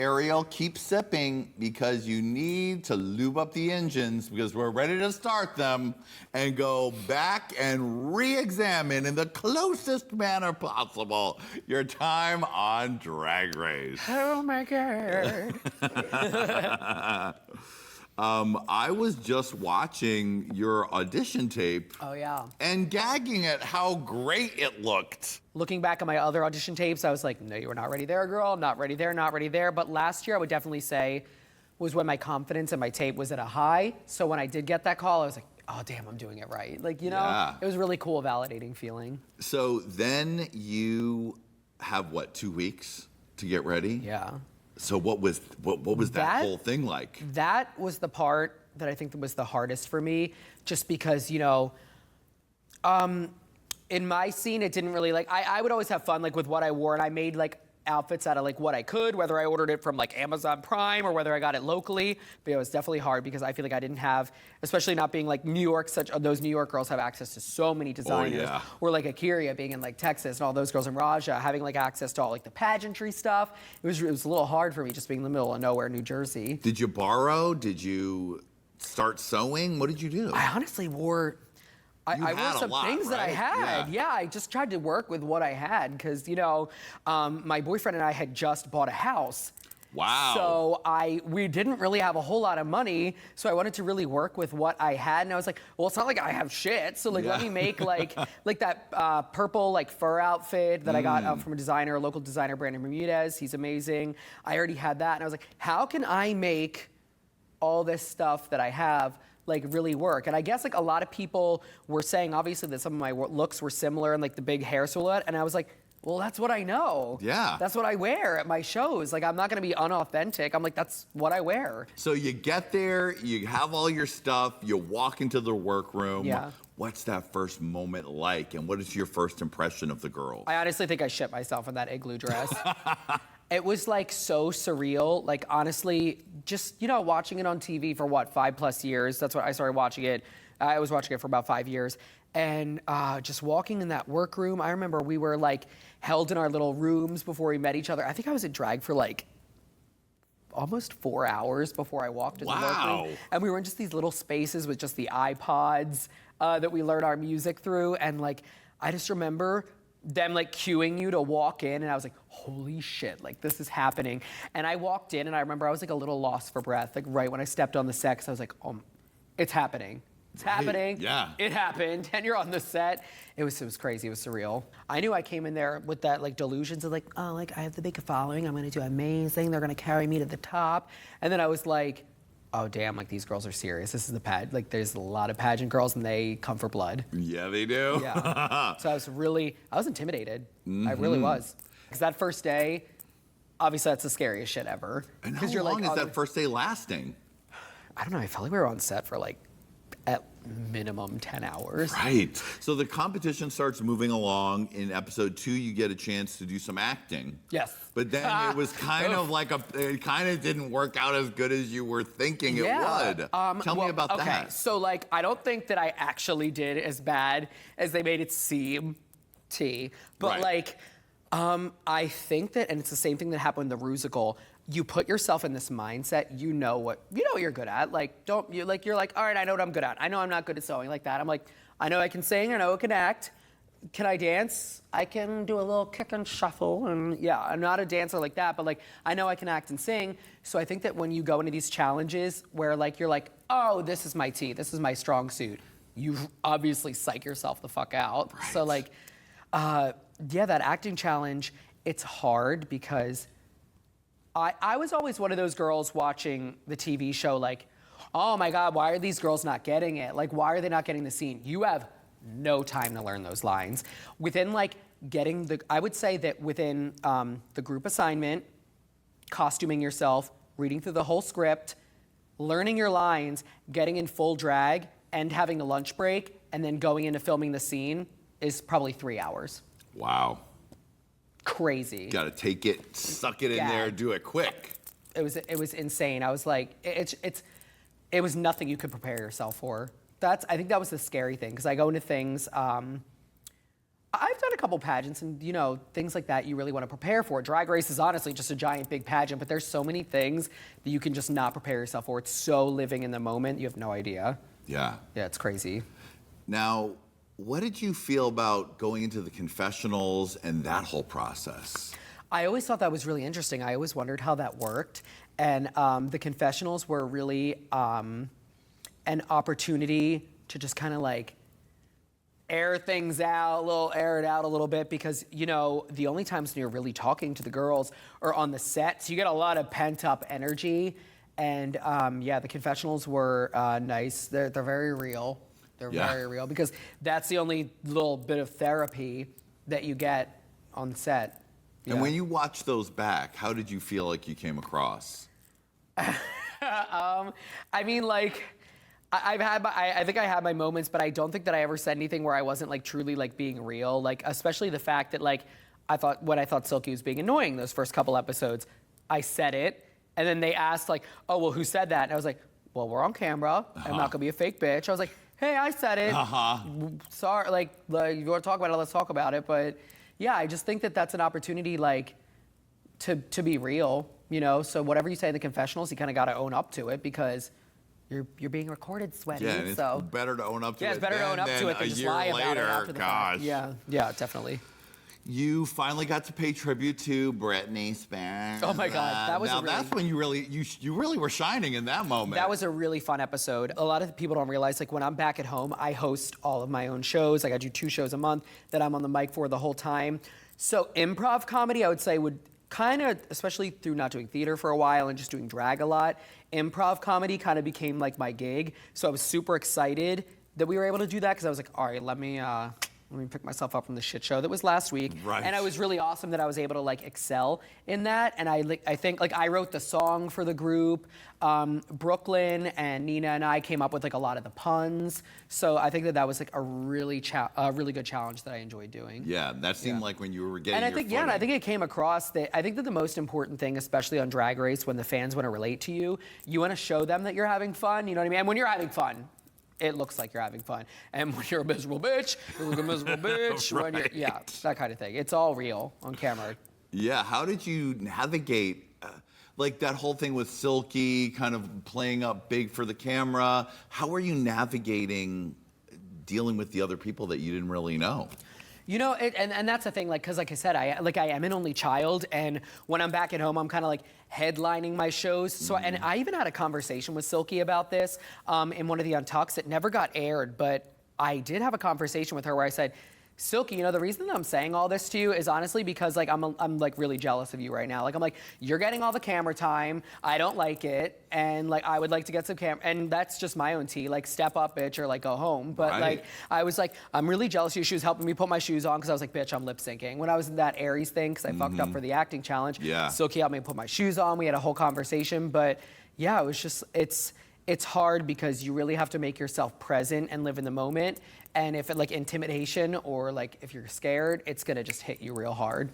Ariel, keep sipping because you need to lube up the engines because we're ready to start them and go back and re-examine in the closest manner possible your time on Drag Race. Oh my God. I was just watching your audition tape. Oh, yeah. And gagging at how great it looked. Looking back at my other audition tapes, I was like, no, you were not ready there, girl. Not ready there, not ready there. But last year, I would definitely say, was when my confidence in my tape was at a high. So when I did get that call, I was like, oh, damn, I'm doing it right. Like, you know, It was a really cool, validating feeling. So then you have, what, 2 weeks to get ready? Yeah. So what was that whole thing like? That was the part that I think was the hardest for me, just because, you know, in my scene, it didn't really, like, I would always have fun, like, with what I wore, and I made, like, outfits out of, like, what I could, whether I ordered it from, like, Amazon Prime or whether I got it locally. But it was definitely hard because I feel like I didn't have, especially not being, like, New York, those New York girls have access to so many designers. Oh, yeah. Or, like, Akira being in, like, Texas, and all those girls in Raja having, like, access to all, like, the pageantry stuff. It was a little hard for me just being in the middle of nowhere, New Jersey. Did you borrow? Did you start sewing? What did you do? I honestly wore... I wore some things that I had. Yeah, I just tried to work with what I had because, you know, my boyfriend and I had just bought a house. Wow. So we didn't really have a whole lot of money, so I wanted to really work with what I had, and I was like, well, it's not like I have shit, so like let me make like that purple like fur outfit that I got from a local designer, Brandon Bermudez. He's amazing. I already had that, and I was like, how can I make all this stuff that I have like really work? And I guess like a lot of people were saying obviously that some of my looks were similar and like the big hair silhouette, and I was like, well, that's what I know. Yeah. That's what I wear at my shows. Like, I'm not gonna be unauthentic. I'm like, that's what I wear. So you get there, you have all your stuff, you walk into the workroom. Yeah. What's that first moment like, and what is your first impression of the girls? I honestly think I shit myself in that igloo dress. It was like so surreal. Like, honestly, just, you know, watching it on TV for what, 5+ years. That's what I started watching it. I was watching it for about 5 years. And just walking in that workroom, I remember we were like held in our little rooms before we met each other. I think I was in drag for like almost 4 hours before I walked in the workroom. And we were in just these little spaces with just the iPods that we learned our music through. And like, I just remember them like cueing you to walk in, and I was like, holy shit, like this is happening. And I walked in, and I remember I was like a little lost for breath, like right when I stepped on the set, 'cause I was like, it's happening. It's happening. Yeah. It happened. And you're on the set. It was crazy. It was surreal. I knew I came in there with that like delusions of like, oh, like I have the big following. I'm gonna do amazing. They're gonna carry me to the top. And then I was like, oh damn, like these girls are serious. This is the like there's a lot of pageant girls and they come for blood. Yeah, they do. Yeah. So I was intimidated. I really was. Because that first day, obviously that's the scariest shit ever. And how long is that first day lasting? I don't know. I felt like we were on set for like at minimum 10 hours. Right. So the competition starts moving along. In episode 2, you get a chance to do some acting. Yes. But then it was kind of like it kind of didn't work out as good as you were thinking it would. Tell me about that. Okay, so like, I don't think that I actually did as bad as they made it seem, but like, I think that, and it's the same thing that happened in the Rusical. You put yourself in this mindset, you know what you're good at. Like, you're like, all right, I know what I'm good at. I know I'm not good at sewing like that. I'm like, I know I can sing, I know I can act. Can I dance? I can do a little kick and shuffle, and yeah, I'm not a dancer like that, but like, I know I can act and sing. So I think that when you go into these challenges where like, you're like, oh, this is my tea, this is my strong suit, you obviously psych yourself the fuck out. Right. So like, yeah, that acting challenge, it's hard because I was always one of those girls watching the TV show like, oh my God, why are these girls not getting it? Like, why are they not getting the scene? You have no time to learn those lines. Within like I would say that within the group assignment, costuming yourself, reading through the whole script, learning your lines, getting in full drag, and having a lunch break, and then going into filming the scene is probably 3 hours. Wow. Crazy. Got to take it, suck it in there, do it quick. It was insane. I was like, it was nothing you could prepare yourself for. I think that was the scary thing, because I go into things, I've done a couple pageants and, you know, things like that you really want to prepare for. Drag Race is honestly just a giant big pageant, but there's so many things that you can just not prepare yourself for. It's so living in the moment, you have no idea. Yeah. Yeah, it's crazy. Now, what did you feel about going into the confessionals and that whole process? I always thought that was really interesting. I always wondered how that worked. And the confessionals were really an opportunity to just kind of like air things out, air it out a little bit, because, you know, the only times when you're really talking to the girls are on the set, so you get a lot of pent up energy. And yeah, the confessionals were nice. They're very real. They're very real, because that's the only little bit of therapy that you get on set. And when you watch those back, how did you feel like you came across? I mean, like, I think I had my moments, but I don't think that I ever said anything where I wasn't like truly like being real. Like, especially the fact that like I thought Silky was being annoying those first couple episodes, I said it, and then they asked like, oh well, who said that? And I was like, well, we're on camera. I'm not gonna be a fake bitch. I was like, hey, I said it. Sorry, like you want to talk about it, let's talk about it. But yeah, I just think that that's an opportunity like to be real, you know. So whatever you say in the confessionals, you kind of got to own up to it, because you're being recorded, sweaty. Yeah, and it's so better to own up to it. yeah, it's better to own up to it than just lie about it after the fact. Yeah, definitely. You finally got to pay tribute to Britney Spears. Oh my God, that was that's when you really were shining in that moment. That was a really fun episode. A lot of people don't realize, like, when I'm back at home, I host all of my own shows. Like, I do 2 shows a month that I'm on the mic for the whole time. So improv comedy, I would say, would kind of, especially through not doing theater for a while and just doing drag a lot, improv comedy kind of became like my gig. So I was super excited that we were able to do that, because I was like, all right, let me pick myself up from the shit show that was last week. Right. And it was really awesome that I was able to like excel in that. And I think like I wrote the song for the group. Brooklyn and Nina and I came up with like a lot of the puns. So I think that was like a really good challenge that I enjoyed doing. Yeah, that seemed like when you were getting and I your think footing. and I think it came across that I think that the most important thing, especially on Drag Race, when the fans want to relate to you, you want to show them that you're having fun. You know what I mean? And when you're having fun, it looks like you're having fun. And when you're a miserable bitch, you look a miserable bitch. Right. When you're, yeah, that kind of thing. It's all real on camera. Yeah, how did you navigate like that whole thing with Silky kind of playing up big for the camera? How were you navigating dealing with the other people that you didn't really know? You know, and that's the thing, like, because like I said, I am an only child, and when I'm back at home, I'm kind of like headlining my shows. So, and I even had a conversation with Silky about this in one of the Untucks. It never got aired, but I did have a conversation with her where I said, Silky, you know, the reason that I'm saying all this to you is honestly because like I'm like really jealous of you right now. Like I'm like, you're getting all the camera time. I don't like it, and like I would like to get some camera, and that's just my own tea. Like step up, bitch, or like go home. But like I was like, I'm really jealous of you. She was helping me put my shoes on because I was like, bitch, I'm lip syncing. When I was in that Aries thing, because I fucked up for the acting challenge. Yeah. Silky helped me put my shoes on. We had a whole conversation, but yeah, it was just it's hard because you really have to make yourself present and live in the moment. And if it like intimidation or like if you're scared, it's gonna just hit you real hard.